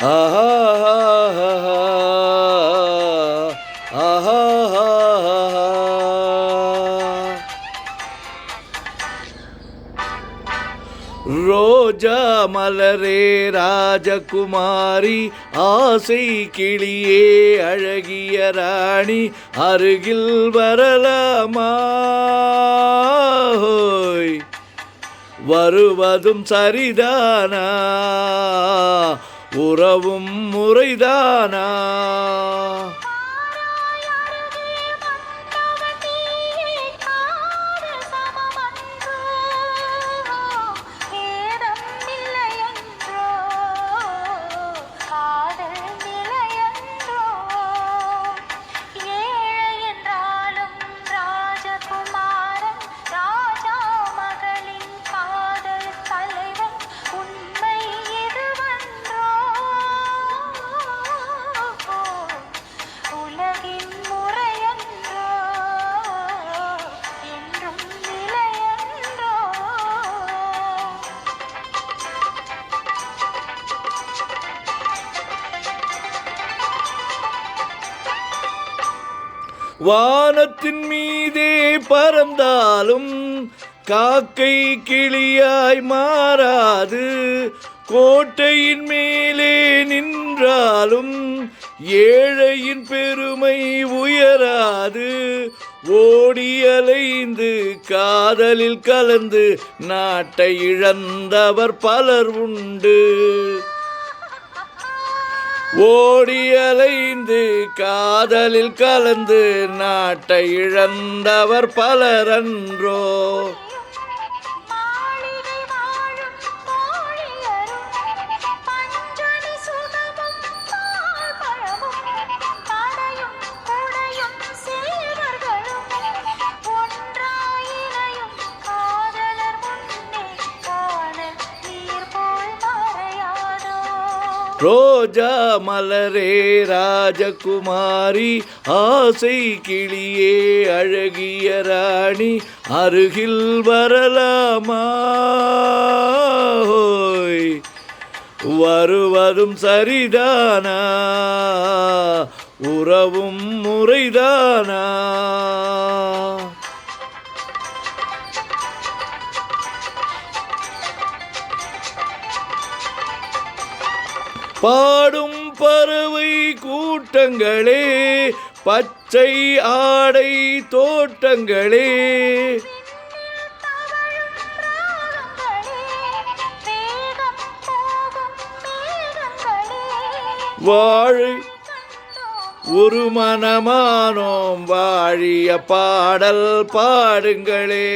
ஆஹா ஆஹா ரோஜா மலரே ராஜகுமாரி, ஆசை கிளியே அழகிய ராணி, அருகில் வரலாமா? வருவதும் சரிதானா, உறவும் முறைதானா? வானத்தின் மீதே பறந்தாலும் காக்கை கிளியாய் மாறாது, கோட்டையின் மேலே நின்றாலும் ஏழையின் பெருமை உயராது. ஓடி அலைந்து காதலில் கலந்து நாட்டை இழந்தவர் பலர் உண்டு. ஓடி அலைந்து காதலில் கலந்து நாட்டை இழந்தவர் பலரன்றோ. ரோஜா மலரே ராஜகுமாரி, ஆசை கிளியே அழகிய ராணி, அருகில் வரலாமா? வருவதும் சரிதானா, உறவும் முறைதானா? பாடும் பறவை கூட்டங்களே, பச்சை ஆடை தோட்டங்களே, வாழை ஒரு மனமானோம் வாழிய பாடல் பாடுங்களே.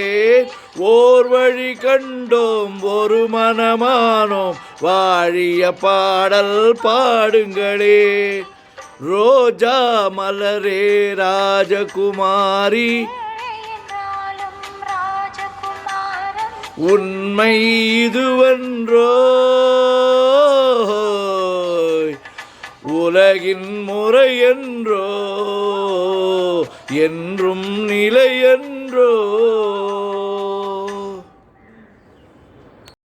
ஓர் வழி கண்டோம் ஒரு மனமானோம் வாழிய பாடல் பாடுங்களே. ரோஜா மலரே ராஜகுமாரி, உண்மை இதுவென்றோ, உலகின் முறையென்றோ, என்றும் நிலையென்றோ.